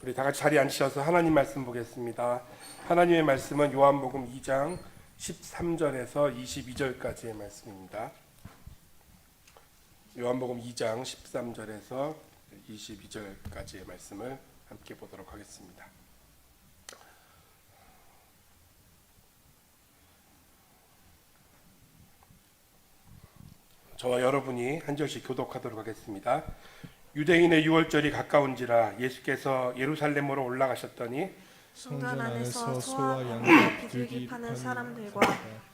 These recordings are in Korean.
우리 다 같이 자리에 앉으셔서 하나님 말씀 보겠습니다. 하나님의 말씀은 요한복음 2장 13절에서 22절까지의 말씀입니다. 요한복음 2장 13절에서 22절까지의 말씀을 함께 보도록 하겠습니다. 저와 여러분이 한 절씩 교독하도록 하겠습니다. 유대인의 유월절이 가까운지라 예수께서 예루살렘으로 올라가셨더니 성전 안에서 소와 양과 비둘기 파는 사람들과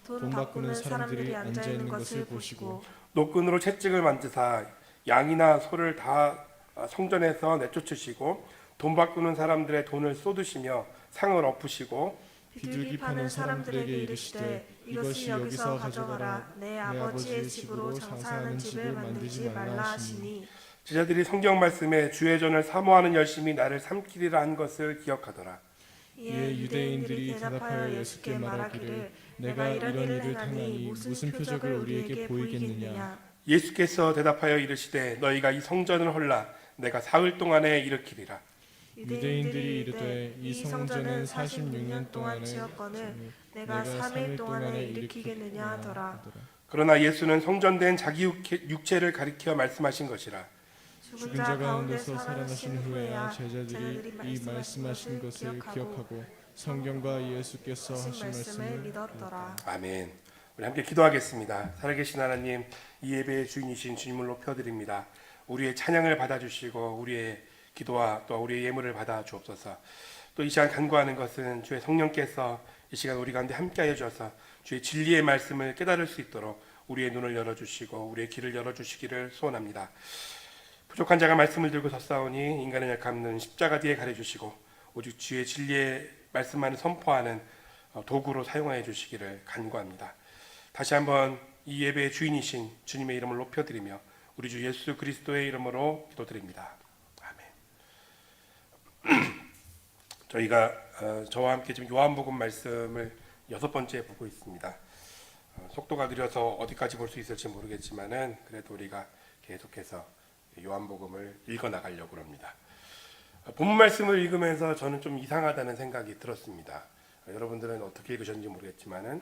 돈 바꾸는 사람들이 앉아 있는 것을 보시고 노끈으로 채찍을 만드사 양이나 소를 다 성전에서 내쫓으시고 돈 바꾸는 사람들의 돈을 쏟으시며 상을 엎으시고 비둘기 파는 사람들에게 이르시되 이것이 여기서 가져가라. 내 아버지의 집으로 장사하는 집을 만들지 말라 하시니 제자들이 성경 말씀에 주의 전을 사모하는 열심히 나를 삼키리라 한 것을 기억하더라. 이에 유대인들이 대답하여 예수께 말하기를 내가 이런 일을 행하니 무슨 표적을 우리에게 보이겠느냐. 예수께서 대답하여 이르시되 너희가 이 성전을 헐라 내가 사흘 동안에 일으키리라. 유대인들이 이르되 이 성전은 46년 동안 지었거늘 내가 3일 동안에 일으키겠느냐 하더라. 그러나 예수는 성전된 자기 육체를 가리켜 말씀하신 것이라. 죽은 자 가운데서 살아나신 후에야 제자들이 이 말씀하신 것을 기억하고 성경과 예수께서 하신 말씀을 믿었더라. 아멘. 우리 함께 기도하겠습니다. 살아계신 하나님, 이 예배의 주인이신 주님을 높여드립니다. 우리의 찬양을 받아주시고 우리의 기도와 또 우리의 예물을 받아 주옵소서. 또 이 시간 간구하는 것은 주의 성령께서 이 시간 우리 가운데 함께하여 주셔서 주의 진리의 말씀을 깨달을 수 있도록 우리의 눈을 열어주시고 우리의 길을 열어주시기를 소원합니다. 부족한 자가 말씀을 들고 섰사오니 인간의 약함은 십자가 뒤에 가려주시고 오직 주의 진리의 말씀만을 선포하는 도구로 사용하여 주시기를 간구합니다. 다시 한번 이 예배의 주인이신 주님의 이름을 높여드리며 우리 주 예수 그리스도의 이름으로 기도드립니다. 아멘. 저희가 저와 함께 지금 요한복음 말씀을 6번째 보고 있습니다. 속도가 느려서 어디까지 볼 수 있을지 모르겠지만은 그래도 우리가 계속해서 요한복음을 읽어 나가려고 합니다. 본문 말씀을 읽으면서 저는 좀 이상하다는 생각이 들었습니다. 여러분들은 어떻게 읽으셨는지 모르겠지만은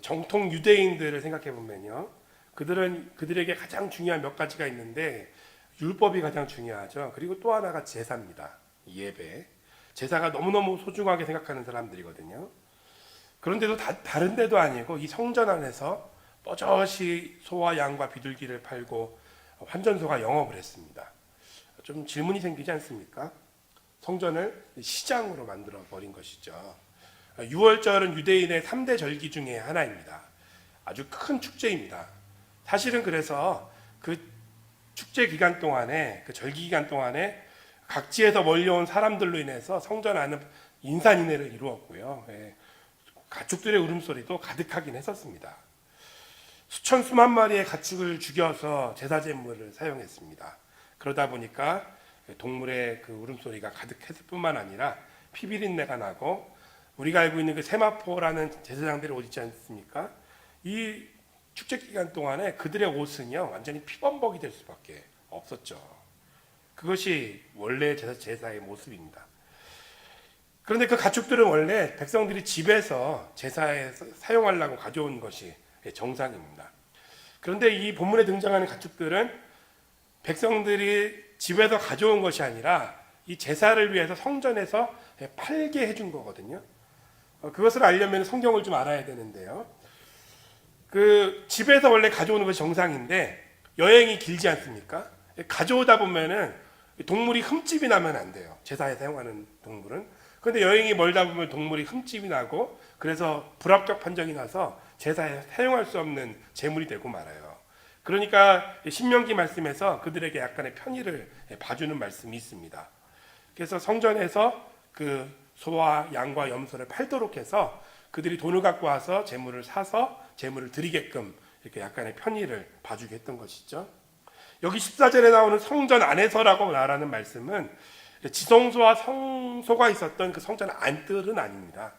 정통 유대인들을 생각해 보면요, 그들에게 가장 중요한 몇 가지가 있는데 율법이 가장 중요하죠. 그리고 또 하나가 제사입니다. 예배. 제사가 너무너무 소중하게 생각하는 사람들이거든요. 그런데도 다른 데도 아니고 이 성전 안에서 뻐젓이 소와 양과 비둘기를 팔고 환전소가 영업을 했습니다. 좀 질문이 생기지 않습니까? 성전을 시장으로 만들어 버린 것이죠. 유월절은 유대인의 3대 절기 중에 하나입니다. 아주 큰 축제입니다. 사실은 그래서 그 축제 기간 동안에, 그 절기 기간 동안에 각지에서 몰려온 사람들로 인해서 성전 안은 인산인해를 이루었고요. 가축들의 울음소리도 가득하긴 했었습니다. 수천 수만 마리의 가축을 죽여서 제사 제물을 사용했습니다. 그러다 보니까 동물의 그 울음소리가 가득했을 뿐만 아니라 피비린내가 나고 우리가 알고 있는 그 세마포라는 제사장들의 옷 있지 않습니까? 이 축제 기간 동안에 그들의 옷은요 완전히 피범벅이 될 수밖에 없었죠. 그것이 원래 제사의 모습입니다. 그런데 그 가축들은 원래 백성들이 집에서 제사에 사용하려고 가져온 것이 정상입니다. 그런데 이 본문에 등장하는 가축들은 백성들이 집에서 가져온 것이 아니라 이 제사를 위해서 성전에서 팔게 해준 거거든요. 그것을 알려면 성경을 좀 알아야 되는데요. 그 집에서 원래 가져오는 것이 정상인데 여행이 길지 않습니까? 가져오다 보면은 동물이 흠집이 나면 안 돼요. 제사에 사용하는 동물은. 그런데 여행이 멀다 보면 동물이 흠집이 나고 그래서 불합격 판정이 나서 제사에 사용할 수 없는 제물이 되고 말아요. 그러니까 신명기 말씀에서 그들에게 약간의 편의를 봐주는 말씀이 있습니다. 그래서 성전에서 그 소와 양과 염소를 팔도록 해서 그들이 돈을 갖고 와서 제물을 사서 제물을 드리게끔 이렇게 약간의 편의를 봐주게 했던 것이죠. 여기 14절에 나오는 성전 안에서라고 말하는 말씀은 지성소와 성소가 있었던 그 성전 안뜰은 아닙니다.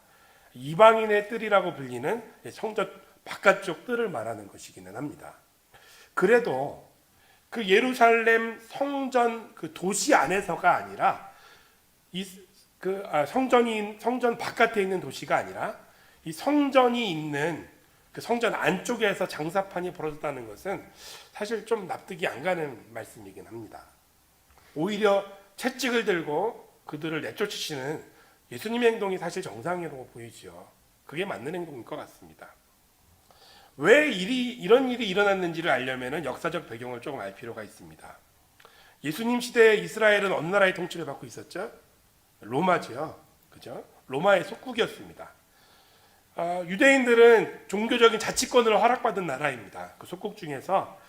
이방인의 뜰이라고 불리는 성전 바깥쪽 뜰을 말하는 것이기는 합니다. 그래도 그 예루살렘 성전 그 도시 안에서가 아니라 성전 바깥에 있는 도시가 아니라 이 성전이 있는 그 성전 안쪽에서 장사판이 벌어졌다는 것은 사실 좀 납득이 안 가는 말씀이긴 합니다. 오히려 채찍을 들고 그들을 내쫓으시는 예수님의 행동이 사실 정상이라고 보이죠. 그게 맞는 행동인 것 같습니다. 왜 이런 일이 일어났는지를 알려면 역사적 배경을 조금 알 필요가 있습니다. 예수님 시대에 이스라엘은 어느 나라의 통치를 받고 있었죠? 로마지요. 그죠? 로마의 속국이었습니다. 유대인들은 종교적인 자치권을 허락받은 나라입니다. 그 속국 중에서.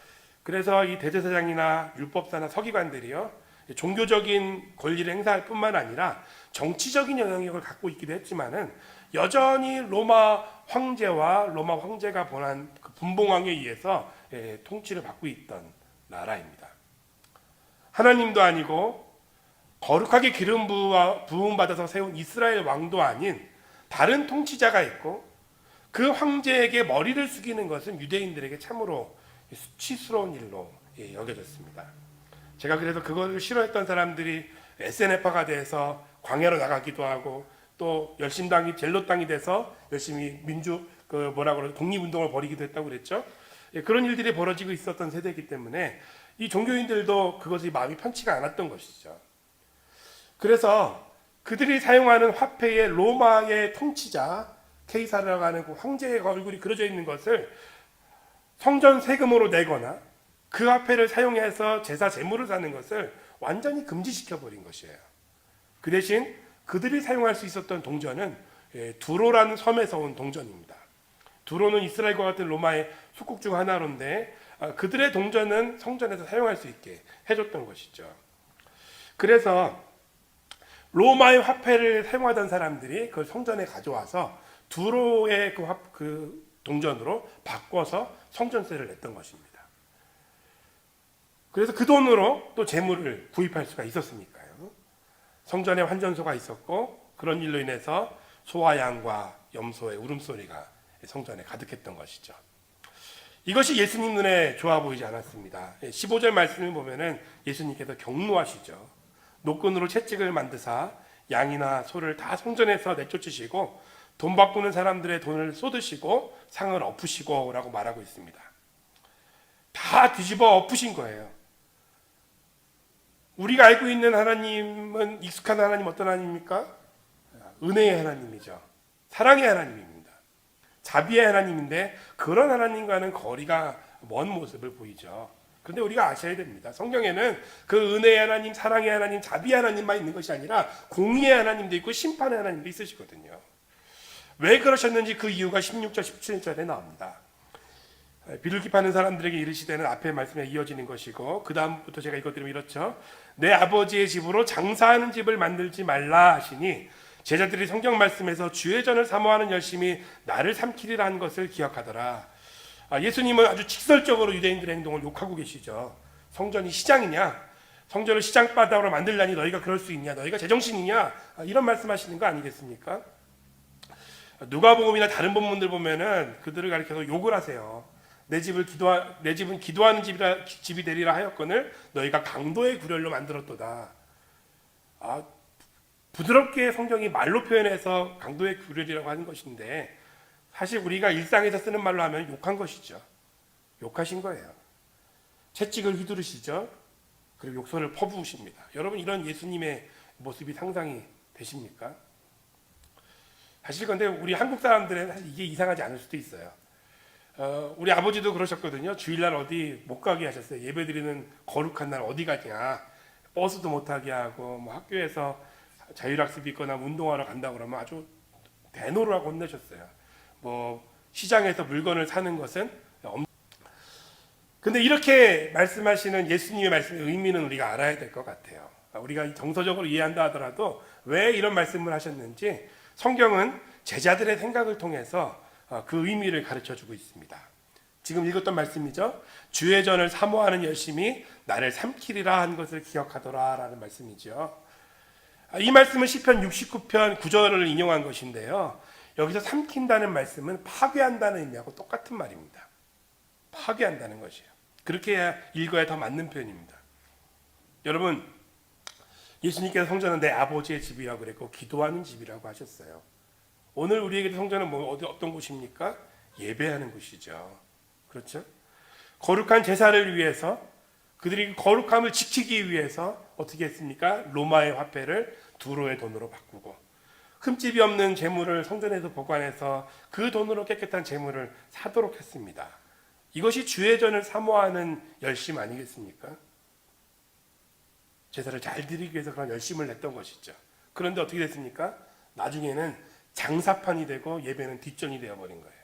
그래서 이 대제사장이나 율법사나 서기관들이요, 종교적인 권리를 행사할 뿐만 아니라 정치적인 영향력을 갖고 있기도 했지만은 여전히 로마 황제와 로마 황제가 보낸 그 분봉왕에 의해서 통치를 받고 있던 나라입니다. 하나님도 아니고 거룩하게 기름 부음 받아서 세운 이스라엘 왕도 아닌 다른 통치자가 있고 그 황제에게 머리를 숙이는 것은 유대인들에게 참으로 수치스러운 일로 여겨졌습니다. 제가 그래서 그거를 싫어했던 사람들이 SNF파가 돼서 광야로 나가기도 하고 또 열심당이 젤롯당이 돼서 열심히 독립운동을 벌이기도 했다고 그랬죠. 그런 일들이 벌어지고 있었던 세대이기 때문에 이 종교인들도 그것이 마음이 편치가 않았던 것이죠. 그래서 그들이 사용하는 화폐에 로마의 통치자 케이사르라고 하는 그 황제의 얼굴이 그려져 있는 것을 성전 세금으로 내거나 그 화폐를 사용해서 제사 제물을 사는 것을 완전히 금지시켜 버린 것이에요. 그 대신 그들이 사용할 수 있었던 동전은 두로라는 섬에서 온 동전입니다. 두로는 이스라엘과 같은 로마의 속국 중 하나로인데 그들의 동전은 성전에서 사용할 수 있게 해줬던 것이죠. 그래서 로마의 화폐를 사용하던 사람들이 그걸 성전에 가져와서 두로의 그 동전으로 바꿔서 성전세를 냈던 것입니다. 그래서 그 돈으로 또 재물을 구입할 수가 있었으니까요. 성전에 환전소가 있었고 그런 일로 인해서 소와 양과 염소의 울음소리가 성전에 가득했던 것이죠. 이것이 예수님 눈에 좋아 보이지 않았습니다. 15절 말씀을 보면은 예수님께서 경노하시죠. 노끈으로 채찍을 만드사 양이나 소를 다 성전에서 내쫓으시고 돈 바꾸는 사람들의 돈을 쏟으시고 상을 엎으시고 라고 말하고 있습니다. 다 뒤집어 엎으신 거예요. 우리가 알고 있는 하나님은 익숙한 하나님 어떤 하나님입니까? 은혜의 하나님이죠. 사랑의 하나님입니다. 자비의 하나님인데 그런 하나님과는 거리가 먼 모습을 보이죠. 그런데 우리가 아셔야 됩니다. 성경에는 그 은혜의 하나님, 사랑의 하나님, 자비의 하나님만 있는 것이 아니라 공의의 하나님도 있고 심판의 하나님도 있으시거든요. 왜 그러셨는지 그 이유가 16절, 17절에 나옵니다. 비둘기 파는 사람들에게 이르시되는 앞의 말씀에 이어지는 것이고 그 다음부터 제가 읽어드리면 이렇죠. 내 아버지의 집으로 장사하는 집을 만들지 말라 하시니 제자들이 성경 말씀에서 주의 전을 사모하는 열심히 나를 삼키리라 한 것을 기억하더라. 예수님은 아주 직설적으로 유대인들의 행동을 욕하고 계시죠. 성전이 시장이냐? 성전을 시장바닥으로 만들라니 너희가 그럴 수 있냐? 너희가 제정신이냐? 이런 말씀하시는 거 아니겠습니까? 누가복음이나 다른 본문들 보면은 그들을 가리켜서 욕을 하세요. 내 집은 기도하는 집이 되리라 하였거늘 너희가 강도의 구렬로 만들었도다. 부드럽게 성경이 말로 표현해서 강도의 구렬이라고 하는 것인데 사실 우리가 일상에서 쓰는 말로 하면 욕한 것이죠. 욕하신 거예요. 채찍을 휘두르시죠. 그리고 욕설을 퍼부으십니다. 여러분 이런 예수님의 모습이 상상이 되십니까? 사실 근데 우리 한국 사람들은 사실 이게 이상하지 않을 수도 있어요. 우리 아버지도 그러셨거든요. 주일날 어디 못 가게 하셨어요. 예배드리는 거룩한 날 어디 가냐. 버스도 못 타게 하고 뭐 학교에서 자율학습이 있거나 운동하러 간다고 그러면 아주 대노라고 혼내셨어요. 뭐 시장에서 물건을 사는 것은 근데 이렇게 말씀하시는 예수님의 말씀의 의미는 우리가 알아야 될 것 같아요. 우리가 정서적으로 이해한다 하더라도 왜 이런 말씀을 하셨는지 성경은 제자들의 생각을 통해서 그 의미를 가르쳐주고 있습니다. 지금 읽었던 말씀이죠. 주의 전을 사모하는 열심히 나를 삼키리라 한 것을 기억하더라 라는 말씀이죠. 이 말씀은 시편 69편 9절을 인용한 것인데요. 여기서 삼킨다는 말씀은 파괴한다는 의미하고 똑같은 말입니다. 파괴한다는 것이에요. 그렇게 읽어야 더 맞는 표현입니다. 여러분 예수님께서 성전은 내 아버지의 집이라고 그랬고 기도하는 집이라고 하셨어요. 오늘 우리에게도 성전은 어떤 곳입니까? 예배하는 곳이죠. 그렇죠? 거룩한 제사를 위해서, 그들이 거룩함을 지키기 위해서 어떻게 했습니까? 로마의 화폐를 두로의 돈으로 바꾸고 흠집이 없는 재물을 성전에서 보관해서 그 돈으로 깨끗한 재물을 사도록 했습니다. 이것이 주의 전을 사모하는 열심 아니겠습니까? 제사를 잘 드리기 위해서 그런 열심을 냈던 것이죠. 그런데 어떻게 됐습니까? 나중에는 장사판이 되고 예배는 뒷전이 되어버린 거예요.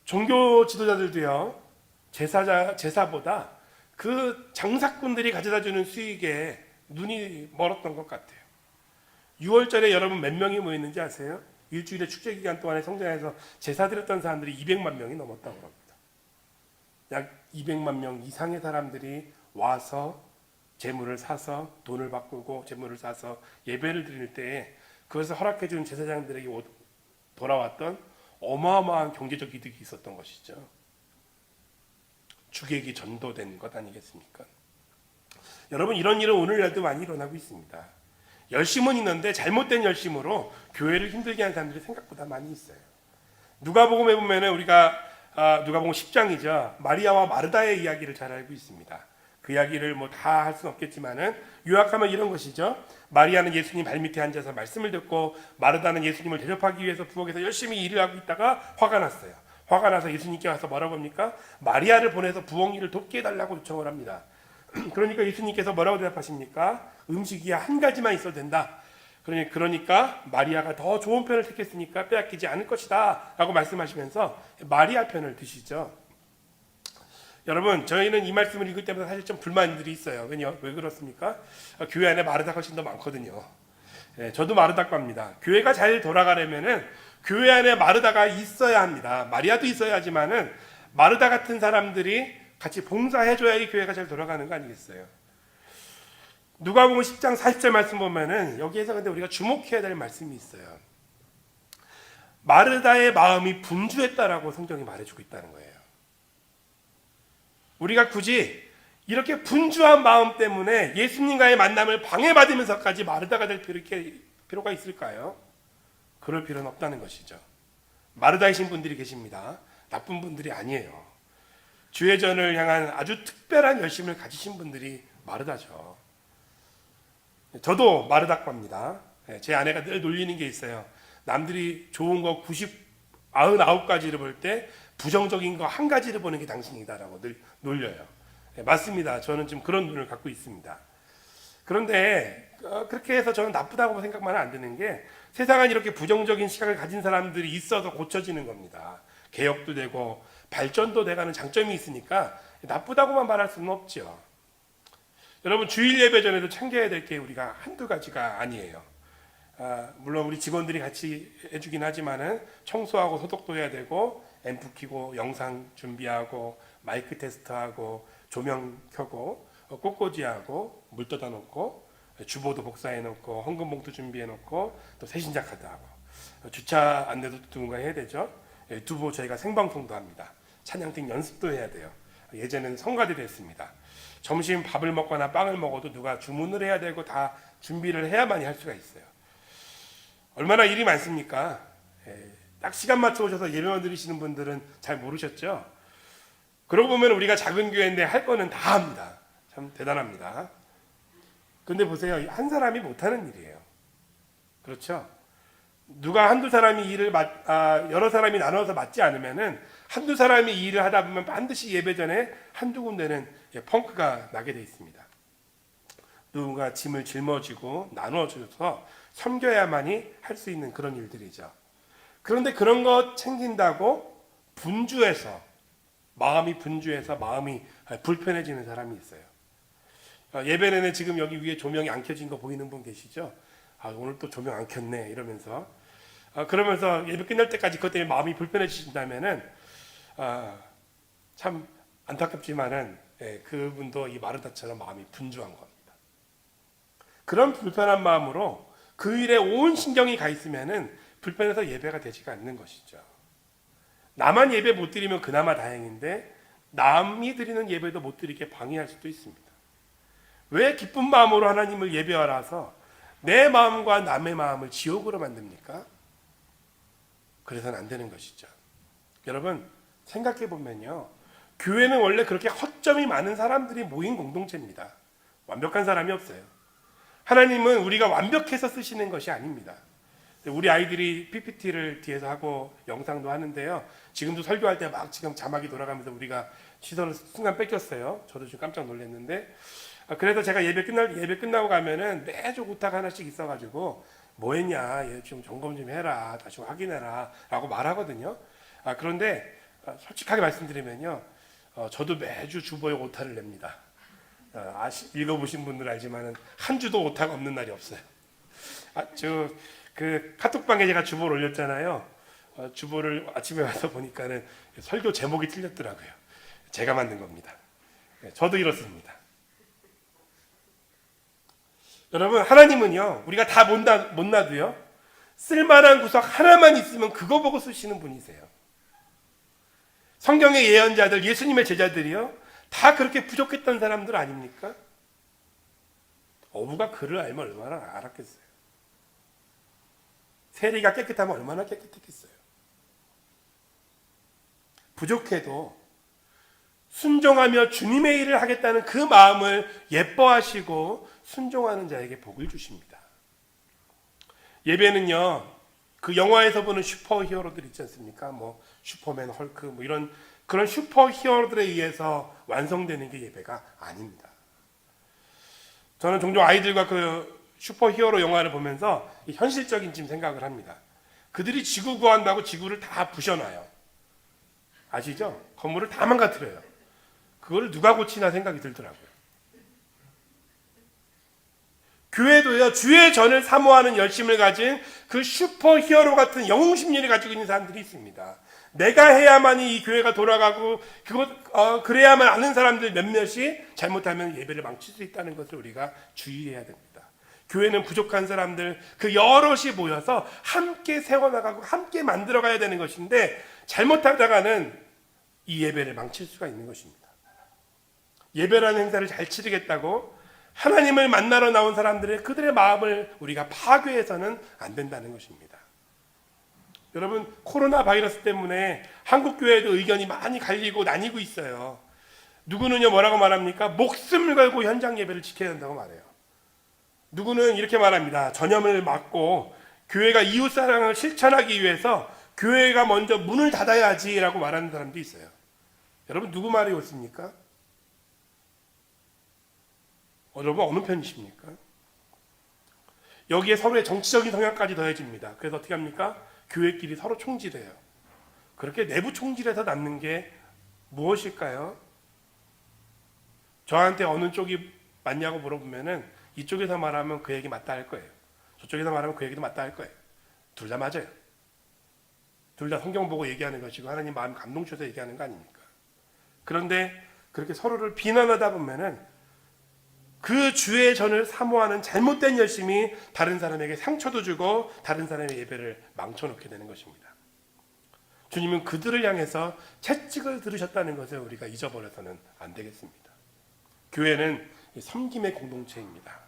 종교 지도자들도요, 제사보다 그 장사꾼들이 가져다 주는 수익에 눈이 멀었던 것 같아요. 6월절에 여러분 몇 명이 모였는지 아세요? 일주일의 축제 기간 동안에 성전에서 제사 드렸던 사람들이 200만 명이 넘었다고 합니다. 약 200만 명 이상의 사람들이 와서 재물을 사서 돈을 바꾸고 재물을 사서 예배를 드릴 때에 그것을 허락해 준 제사장들에게 돌아왔던 어마어마한 경제적 이득이 있었던 것이죠. 주객이 전도된 것 아니겠습니까? 여러분, 이런 일은 오늘날도 많이 일어나고 있습니다. 열심은 있는데 잘못된 열심으로 교회를 힘들게 하는 사람들이 생각보다 많이 있어요. 누가복음에 보면은 우리가 누가복음 10장이죠. 마리아와 마르다의 이야기를 잘 알고 있습니다. 그 이야기를 뭐 다 할 수는 없겠지만은 요약하면 이런 것이죠. 마리아는 예수님 발밑에 앉아서 말씀을 듣고 마르다는 예수님을 대접하기 위해서 부엌에서 열심히 일을 하고 있다가 화가 났어요. 화가 나서 예수님께 와서 뭐라고 합니까? 마리아를 보내서 부엌 일을 돕게 해달라고 요청을 합니다. 그러니까 예수님께서 뭐라고 대답하십니까? 음식이야 한 가지만 있어도 된다. 그러니까 마리아가 더 좋은 편을 택했으니까 빼앗기지 않을 것이다 라고 말씀하시면서 마리아 편을 드시죠. 여러분, 저희는 이 말씀을 읽을 때마다 사실 좀 불만들이 있어요. 왜 그렇습니까? 교회 안에 마르다가 훨씬 더 많거든요. 저도 마르다과입니다. 교회가 잘 돌아가려면은 교회 안에 마르다가 있어야 합니다. 마리아도 있어야 하지만은 마르다 같은 사람들이 같이 봉사해줘야 이 교회가 잘 돌아가는 거 아니겠어요? 누가복음 10장 40절 말씀 보면은 여기에서 근데 우리가 주목해야 될 말씀이 있어요. 마르다의 마음이 분주했다라고 성경이 말해주고 있다는 거예요. 우리가 굳이 이렇게 분주한 마음 때문에 예수님과의 만남을 방해받으면서까지 마르다가 될 필요가 있을까요? 그럴 필요는 없다는 것이죠. 마르다이신 분들이 계십니다. 나쁜 분들이 아니에요. 주의 전을 향한 아주 특별한 열심을 가지신 분들이 마르다죠. 저도 마르다과입니다. 제 아내가 늘 놀리는 게 있어요. 남들이 좋은 거 99가지를 볼 때 부정적인 거 한 가지를 보는 게 당신이다라고 늘 놀려요. 맞습니다. 저는 좀 그런 눈을 갖고 있습니다. 그런데 그렇게 해서 저는 나쁘다고 생각만 안 드는 게 세상은 이렇게 부정적인 시각을 가진 사람들이 있어서 고쳐지는 겁니다. 개혁도 되고 발전도 돼가는 장점이 있으니까 나쁘다고만 말할 수는 없죠. 여러분, 주일 예배 전에도 챙겨야 될 게 우리가 한두 가지가 아니에요. 물론 우리 직원들이 같이 해주긴 하지만은 청소하고 소독도 해야 되고 앰프 켜고 영상 준비하고 마이크 테스트하고 조명 켜고 꽃꽂이하고 물 떠다 놓고 주보도 복사해 놓고 헌금 봉투 준비해 놓고 또 새신자 카드하고 주차 안내도 누군가 해야 되죠. 두부 저희가 생방송도 합니다. 찬양팀 연습도 해야 돼요. 예전에는 성가대도 했습니다. 점심 밥을 먹거나 빵을 먹어도 누가 주문을 해야 되고 다 준비를 해야만이 할 수가 있어요. 얼마나 일이 많습니까? 딱 시간 맞춰 오셔서 예배만 드리시는 분들은 잘 모르셨죠? 그러고 보면 우리가 작은 교회인데 할 거는 다 합니다. 참 대단합니다. 근데 보세요. 한 사람이 못하는 일이에요. 그렇죠? 누가 한두 사람이 여러 사람이 나눠서 맡지 않으면은 한두 사람이 이 일을 하다 보면 반드시 예배 전에 한두 군데는 펑크가 나게 돼 있습니다. 누군가 짐을 짊어지고 나눠줘서 섬겨야만이 할 수 있는 그런 일들이죠. 그런데 그런 거 챙긴다고 마음이 분주해서 마음이 불편해지는 사람이 있어요. 예배 내내 지금 여기 위에 조명이 안 켜진 거 보이는 분 계시죠? 오늘 또 조명 안 켰네 이러면서 그러면서 예배 끝날 때까지 그것 때문에 마음이 불편해지신다면은 참 안타깝지만은 그분도 이 마르다처럼 마음이 분주한 겁니다. 그런 불편한 마음으로 그 일에 온 신경이 가 있으면은 불편해서 예배가 되지가 않는 것이죠. 나만 예배 못 드리면 그나마 다행인데 남이 드리는 예배도 못 드리게 방해할 수도 있습니다. 왜 기쁜 마음으로 하나님을 예배하라서 내 마음과 남의 마음을 지옥으로 만듭니까? 그래서는 안 되는 것이죠. 여러분 생각해 보면요, 교회는 원래 그렇게 허점이 많은 사람들이 모인 공동체입니다. 완벽한 사람이 없어요. 하나님은 우리가 완벽해서 쓰시는 것이 아닙니다. 우리 아이들이 PPT를 뒤에서 하고 영상도 하는데요, 지금도 설교할 때 막 지금 자막이 돌아가면서 우리가 시선을 순간 뺏겼어요. 저도 지금 깜짝 놀랐는데, 그래서 제가 예배 끝나고 가면은 매주 오타가 하나씩 있어가지고 뭐 했냐, 얘 좀 점검 좀 해라, 다시 확인해라 라고 말하거든요. 그런데 솔직하게 말씀드리면요, 저도 매주 주보에 오타를 냅니다. 읽어보신 분들 알지만은 한 주도 오타가 없는 날이 없어요. 그 카톡방에 제가 주보를 올렸잖아요. 주보를 아침에 와서 보니까는 설교 제목이 틀렸더라고요. 제가 만든 겁니다. 저도 이렇습니다. 여러분 하나님은요, 우리가 다 못 놔도요, 쓸만한 구석 하나만 있으면 그거 보고 쓰시는 분이세요. 성경의 예언자들, 예수님의 제자들이요, 다 그렇게 부족했던 사람들 아닙니까? 어부가 그를 알면 얼마나 알았겠어요. 세리가 깨끗하면 얼마나 깨끗했겠어요. 부족해도 순종하며 주님의 일을 하겠다는 그 마음을 예뻐하시고 순종하는 자에게 복을 주십니다. 예배는요, 그 영화에서 보는 슈퍼히어로들 있지 않습니까? 뭐 슈퍼맨, 헐크, 뭐 이런 그런 슈퍼히어로들에 의해서 완성되는 게 예배가 아닙니다. 저는 종종 아이들과 그 슈퍼히어로 영화를 보면서 현실적인 지금 생각을 합니다. 그들이 지구 구한다고 지구를 다 부셔놔요. 아시죠? 건물을 다 망가뜨려요. 그걸 누가 고치나 생각이 들더라고요. 교회도요, 주의 전을 사모하는 열심을 가진 그 슈퍼히어로 같은 영웅 심리를 가지고 있는 사람들이 있습니다. 내가 해야만이 이 교회가 돌아가고 그래야만 아는 사람들 몇몇이 잘못하면 예배를 망칠 수 있다는 것을 우리가 주의해야 됩니다. 교회는 부족한 사람들 그 여럿이 모여서 함께 세워나가고 함께 만들어가야 되는 것인데, 잘못하다가는 이 예배를 망칠 수가 있는 것입니다. 예배라는 행사를 잘 치르겠다고 하나님을 만나러 나온 사람들의 그들의 마음을 우리가 파괴해서는 안 된다는 것입니다. 여러분, 코로나 바이러스 때문에 한국 교회도 의견이 많이 갈리고 나뉘고 있어요. 누구는요 뭐라고 말합니까? 목숨을 걸고 현장 예배를 지켜야 된다고 말해요. 누구는 이렇게 말합니다. 전염을 막고 교회가 이웃 사랑을 실천하기 위해서 교회가 먼저 문을 닫아야지라고 말하는 사람도 있어요. 여러분 누구 말이 옳습니까? 여러분 어느 편이십니까? 여기에 서로의 정치적인 성향까지 더해집니다. 그래서 어떻게 합니까? 교회끼리 서로 총질해요. 그렇게 내부 총질에서 남는 게 무엇일까요? 저한테 어느 쪽이 맞냐고 물어보면은 이쪽에서 말하면 그 얘기 맞다 할 거예요. 저쪽에서 말하면 그 얘기도 맞다 할 거예요. 둘 다 맞아요. 둘 다 성경 보고 얘기하는 것이고 하나님 마음 감동 주셔서 얘기하는 거 아닙니까? 그런데 그렇게 서로를 비난하다 보면은 그 주의 전을 사모하는 잘못된 열심이 다른 사람에게 상처도 주고 다른 사람의 예배를 망쳐놓게 되는 것입니다. 주님은 그들을 향해서 채찍을 들으셨다는 것을 우리가 잊어버려서는 안 되겠습니다. 교회는 섬김의 공동체입니다.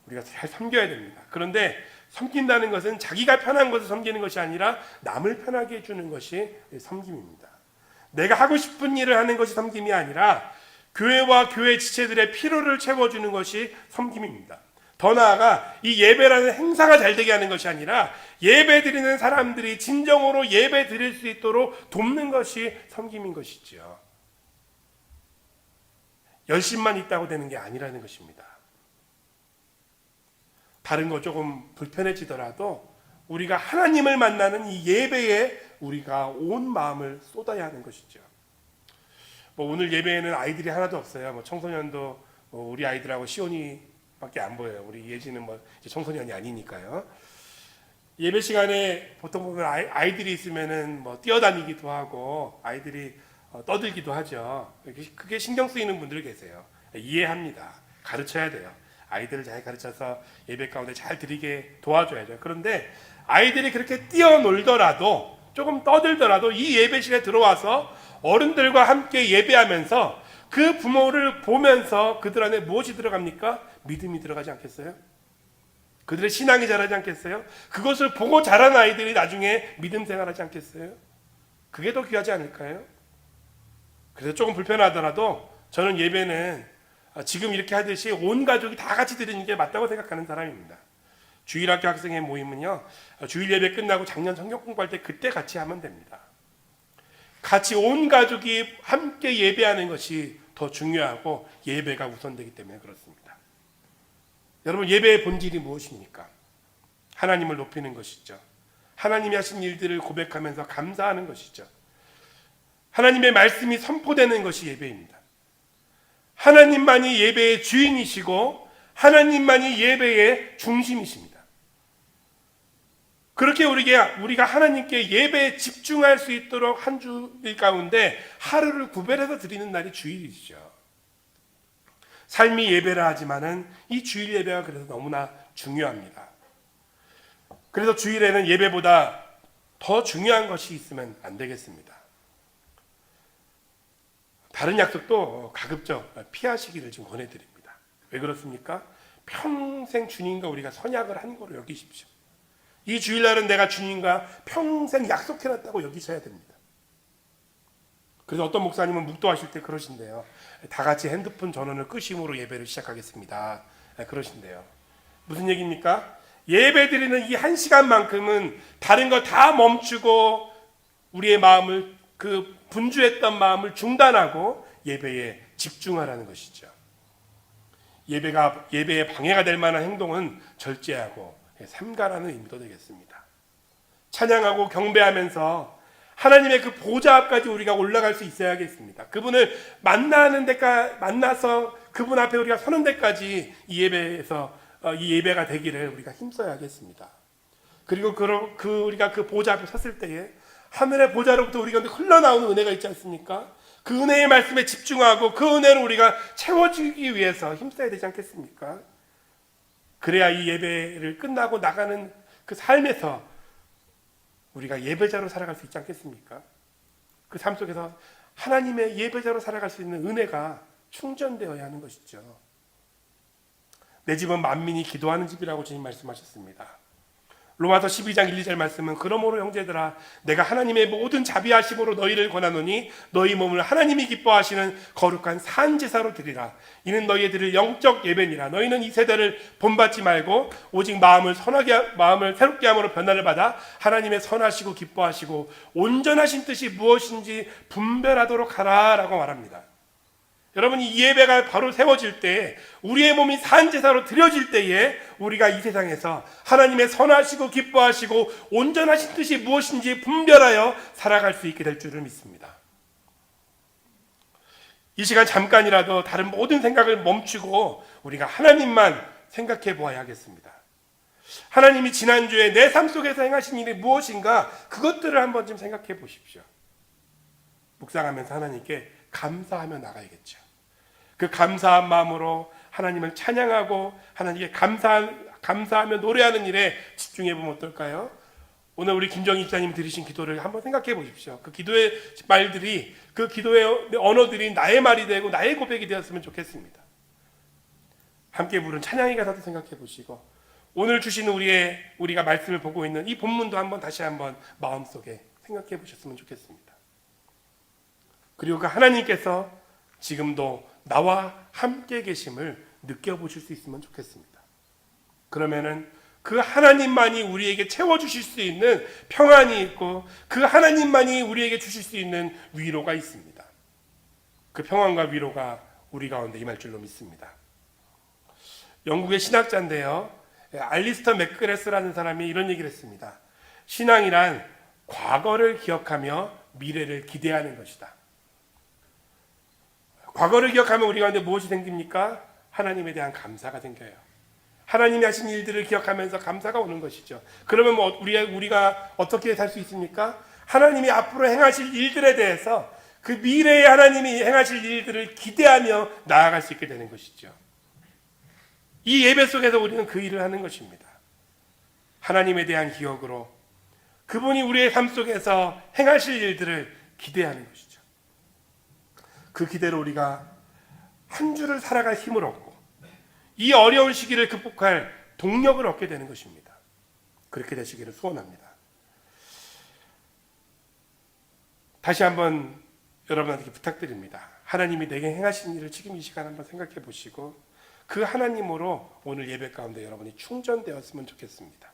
우리가 잘 섬겨야 됩니다. 그런데 섬긴다는 것은 자기가 편한 것을 섬기는 것이 아니라 남을 편하게 해주는 것이 섬김입니다. 내가 하고 싶은 일을 하는 것이 섬김이 아니라 교회와 교회 지체들의 필요를 채워주는 것이 섬김입니다. 더 나아가 이 예배라는 행사가 잘 되게 하는 것이 아니라 예배 드리는 사람들이 진정으로 예배 드릴 수 있도록 돕는 것이 섬김인 것이죠. 열심만 있다고 되는 게 아니라는 것입니다. 다른 거 조금 불편해지더라도 우리가 하나님을 만나는 이 예배에 우리가 온 마음을 쏟아야 하는 것이죠. 오늘 예배에는 아이들이 하나도 없어요. 청소년도 우리 아이들하고 시온이밖에 안 보여요. 우리 예지는 이제 청소년이 아니니까요. 예배 시간에 보통 보면 아이들이 있으면은 뛰어다니기도 하고 아이들이 떠들기도 하죠. 그게 신경 쓰이는 분들 계세요. 이해합니다. 가르쳐야 돼요. 아이들을 잘 가르쳐서 예배 가운데 잘 드리게 도와줘야죠. 그런데 아이들이 그렇게 뛰어놀더라도 조금 떠들더라도 이 예배 시간에 들어와서 어른들과 함께 예배하면서 그 부모를 보면서 그들 안에 무엇이 들어갑니까? 믿음이 들어가지 않겠어요? 그들의 신앙이 자라지 않겠어요? 그것을 보고 자란 아이들이 나중에 믿음 생활하지 않겠어요? 그게 더 귀하지 않을까요? 그래서 조금 불편하더라도 저는 예배는 지금 이렇게 하듯이 온 가족이 다 같이 드리는 게 맞다고 생각하는 사람입니다. 주일학교 학생의 모임은요, 주일 예배 끝나고 작년 성경 공부할 때 그때 같이 하면 됩니다. 같이 온 가족이 함께 예배하는 것이 더 중요하고 예배가 우선되기 때문에 그렇습니다. 여러분, 예배의 본질이 무엇입니까? 하나님을 높이는 것이죠. 하나님이 하신 일들을 고백하면서 감사하는 것이죠. 하나님의 말씀이 선포되는 것이 예배입니다. 하나님만이 예배의 주인이시고 하나님만이 예배의 중심이십니다. 그렇게 우리가 하나님께 예배에 집중할 수 있도록 한 주일 가운데 하루를 구별해서 드리는 날이 주일이죠. 삶이 예배라 하지만은 이 주일 예배가 그래서 너무나 중요합니다. 그래서 주일에는 예배보다 더 중요한 것이 있으면 안 되겠습니다. 다른 약속도 가급적 피하시기를 좀 권해드립니다. 왜 그렇습니까? 평생 주님과 우리가 선약을 한 거로 여기십시오. 이 주일날은 내가 주님과 평생 약속해놨다고 여기셔야 됩니다. 그래서 어떤 목사님은 묵도하실 때 그러신대요. 다 같이 핸드폰 전원을 끄심으로 예배를 시작하겠습니다. 그러신대요. 무슨 얘기입니까? 예배 드리는 이 한 시간만큼은 다른 거 다 멈추고 우리의 마음을, 그 분주했던 마음을 중단하고 예배에 집중하라는 것이죠. 예배에 방해가 될 만한 행동은 절제하고 삼가라는 의미도 되겠습니다. 찬양하고 경배하면서 하나님의 그 보좌 앞까지 우리가 올라갈 수 있어야겠습니다. 그분을 만나서 그분 앞에 우리가 서는 데까지 이 예배가 되기를 우리가 힘써야겠습니다. 그리고 우리가 그 보좌 앞에 섰을 때에 하늘의 보좌로부터 우리가 흘러나오는 은혜가 있지 않습니까? 그 은혜의 말씀에 집중하고 그 은혜를 우리가 채워주기 위해서 힘써야 되지 않겠습니까? 그래야 이 예배를 끝나고 나가는 그 삶에서 우리가 예배자로 살아갈 수 있지 않겠습니까? 그 삶 속에서 하나님의 예배자로 살아갈 수 있는 은혜가 충전되어야 하는 것이죠. 내 집은 만민이 기도하는 집이라고 주님 말씀하셨습니다. 로마서 12장 1, 2절 말씀은 그러므로 형제들아 내가 하나님의 모든 자비하심으로 너희를 권하노니 너희 몸을 하나님이 기뻐하시는 거룩한 산제사로 드리라. 이는 너희의 드릴 영적 예배니라. 너희는 이 세대를 본받지 말고 오직 마음을 새롭게 함으로 변화를 받아 하나님의 선하시고 기뻐하시고 온전하신 뜻이 무엇인지 분별하도록 하라라고 말합니다. 여러분, 이 예배가 바로 세워질 때, 우리의 몸이 산제사로 드려질 때에 우리가 이 세상에서 하나님의 선하시고 기뻐하시고 온전하신 뜻이 무엇인지 분별하여 살아갈 수 있게 될 줄을 믿습니다. 이 시간 잠깐이라도 다른 모든 생각을 멈추고 우리가 하나님만 생각해 보아야 하겠습니다. 하나님이 지난주에 내 삶 속에서 행하신 일이 무엇인가, 그것들을 한번 좀 생각해 보십시오. 묵상하면서 하나님께 감사하며 나가야겠죠. 그 감사한 마음으로 하나님을 찬양하고 하나님께 감사하며 노래하는 일에 집중해 보면 어떨까요? 오늘 우리 김정희 집사님 들으신 기도를 한번 생각해 보십시오. 그 기도의 말들이, 그 기도의 언어들이 나의 말이 되고 나의 고백이 되었으면 좋겠습니다. 함께 부른 찬양의 가사도 생각해 보시고 오늘 주시는 우리가 말씀을 보고 있는 이 본문도 다시 한번 마음속에 생각해 보셨으면 좋겠습니다. 그리고 그 하나님께서 지금도 나와 함께 계심을 느껴보실 수 있으면 좋겠습니다. 그러면은 그 하나님만이 우리에게 채워주실 수 있는 평안이 있고 그 하나님만이 우리에게 주실 수 있는 위로가 있습니다. 그 평안과 위로가 우리 가운데 임할 줄로 믿습니다. 영국의 신학자인데요, 알리스터 맥그레스라는 사람이 이런 얘기를 했습니다. 신앙이란 과거를 기억하며 미래를 기대하는 것이다. 과거를 기억하면 우리 가운데 무엇이 생깁니까? 하나님에 대한 감사가 생겨요. 하나님이 하신 일들을 기억하면서 감사가 오는 것이죠. 그러면 우리가 어떻게 살 수 있습니까? 하나님이 앞으로 행하실 일들에 대해서 그 미래에 하나님이 행하실 일들을 기대하며 나아갈 수 있게 되는 것이죠. 이 예배 속에서 우리는 그 일을 하는 것입니다. 하나님에 대한 기억으로 그분이 우리의 삶 속에서 행하실 일들을 기대하는 것이죠. 그 기대로 우리가 한 주를 살아갈 힘을 얻고 이 어려운 시기를 극복할 동력을 얻게 되는 것입니다. 그렇게 되시기를 소원합니다. 다시 한번 여러분한테 부탁드립니다. 하나님이 내게 행하신 일을 지금 이 시간 한번 생각해 보시고 그 하나님으로 오늘 예배 가운데 여러분이 충전되었으면 좋겠습니다.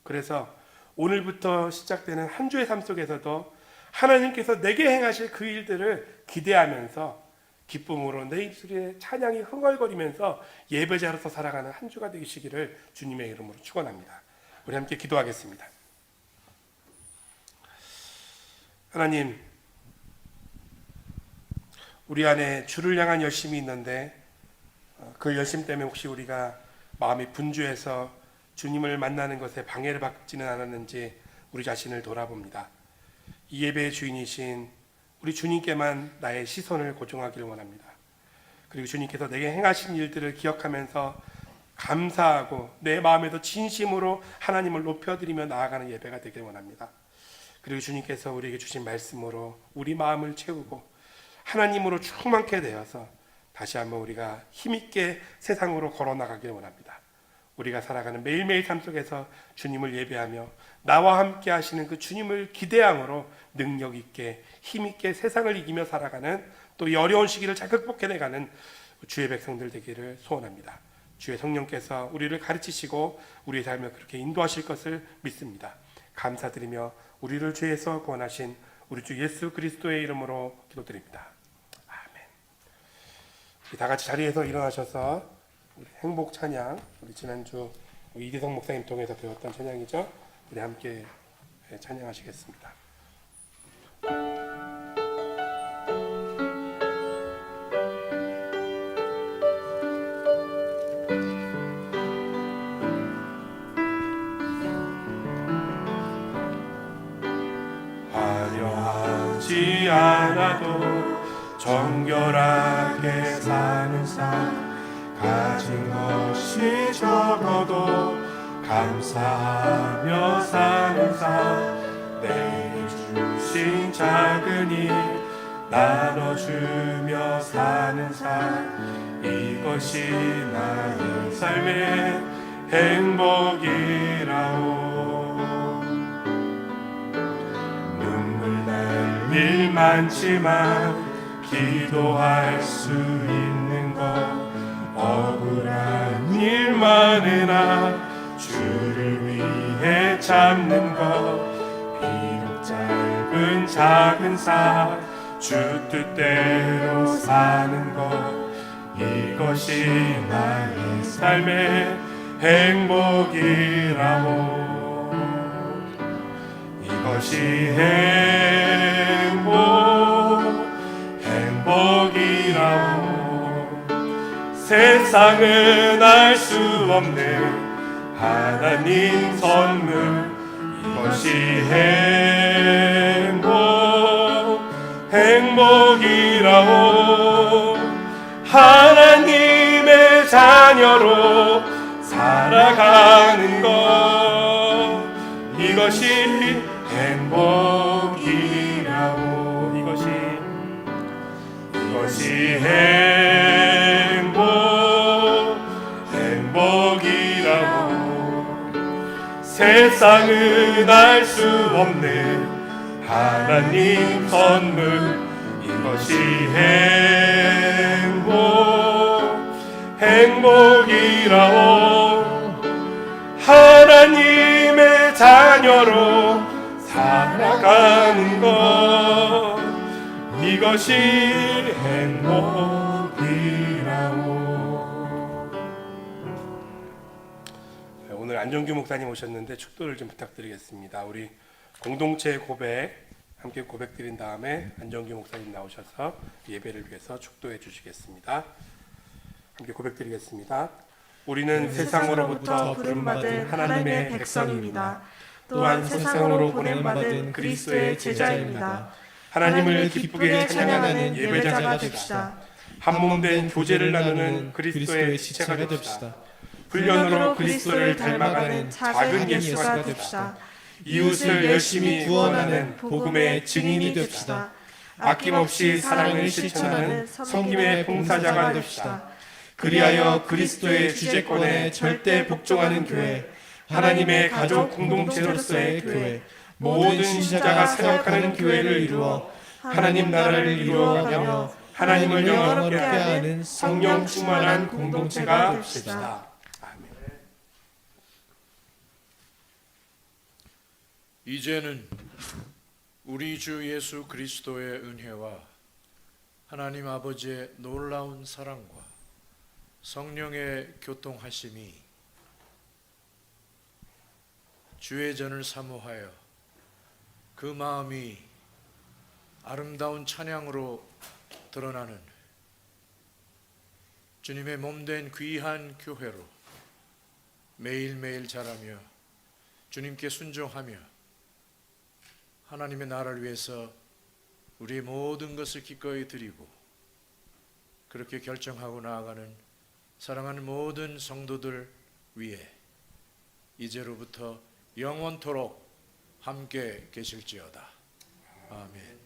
그래서 오늘부터 시작되는 한 주의 삶 속에서도 하나님께서 내게 행하실 그 일들을 기대하면서 기쁨으로 내 입술에 찬양이 흥얼거리면서 예배자로서 살아가는 한 주가 되시기를 주님의 이름으로 축원합니다. 우리 함께 기도하겠습니다. 하나님, 우리 안에 주를 향한 열심이 있는데 그 열심 때문에 혹시 우리가 마음이 분주해서 주님을 만나는 것에 방해를 받지는 않았는지 우리 자신을 돌아봅니다. 이 예배의 주인이신 우리 주님께만 나의 시선을 고정하기를 원합니다. 그리고 주님께서 내게 행하신 일들을 기억하면서 감사하고 내 마음에도 진심으로 하나님을 높여드리며 나아가는 예배가 되길 원합니다. 그리고 주님께서 우리에게 주신 말씀으로 우리 마음을 채우고 하나님으로 충만케 되어서 다시 한번 우리가 힘있게 세상으로 걸어나가길 원합니다. 우리가 살아가는 매일매일 삶 속에서 주님을 예배하며 나와 함께 하시는 그 주님을 기대함으로 능력 있게 힘 있게 세상을 이기며 살아가는 또 이 어려운 시기를 잘 극복해내가는 주의 백성들 되기를 소원합니다. 주의 성령께서 우리를 가르치시고 우리의 삶을 그렇게 인도하실 것을 믿습니다. 감사드리며 우리를 죄에서 구원하신 우리 주 예수 그리스도의 이름으로 기도드립니다. 아멘. 우리 다 같이 자리에서 일어나셔서 우리 행복 찬양, 우리 지난주 이대성 목사님 통해서 배웠던 찬양이죠. 우리 함께 찬양하시겠습니다. 화려하지 않아도 정결하게 사는 삶, 가진 것이 적어도 감사하며 사는 삶, 내게 주신 작은 일 나눠주며 사는 삶, 이것이 나의 삶의 행복이라오. 눈물 날 일 많지만 기도할 수 있는 것, 억울한 일 많으나 주를 위해 참는 것, 비록 짧은 작은 삶 주 뜻대로 사는 것, 이것이 나의 삶의 행복이라오. 이것이 행복이라오. 세상은 알 수 없는 하나님 선물, 이것이 행복이라오. 하나님의 자녀로 살아가는 것, 이것이 행복이라오. 이것이 행복이라오. 세상은 알 수 없는 하나님 선물, 이것이 행복이라오. 하나님의 자녀로 살아가는 것, 이것이 행복이라오. 오늘 안정규 목사님 오셨는데 축도를 좀 부탁드리겠습니다. 우리 공동체 고백 함께 고백드린 다음에 안정규 목사님 나오셔서 예배를 위해서 축도해 주시겠습니다. 함께 고백드리겠습니다. 우리는 세상으로부터 부름받은 하나님의 백성입니다. 또한 세상으로 보냄받은 그리스도의 제자입니다. 하나님을 기쁘게 찬양하는 예배자가 됩시다. 한몸된 교제를 나누는 그리스도의 지체가 됩시다. 훈련으로 그리스도를 닮아가는 작은 예수가 됩시다. 이웃을 열심히 구원하는 복음의 증인이 됩시다. 아낌없이 사랑을 실천하는 섬김의 봉사자가 됩시다. 그리하여 그리스도의 주재권에 절대 복종하는 교회, 하나님의 가족 공동체로서의 교회, 모든 신자가 사역하는 교회를 이루어 하나님 나라를 이루어가며 하나님을 영화롭게 하는 성령 충만한 공동체가 됩시다. 아멘. 이제는 우리 주 예수 그리스도의 은혜와 하나님 아버지의 놀라운 사랑과 성령의 교통하심이 주의 전을 사모하여 그 마음이 아름다운 찬양으로 드러나는 주님의 몸된 귀한 교회로 매일매일 자라며 주님께 순종하며 하나님의 나라를 위해서 우리의 모든 것을 기꺼이 드리고 그렇게 결정하고 나아가는 사랑하는 모든 성도들 위해 이제로부터 영원토록 함께 계실지어다. 아멘.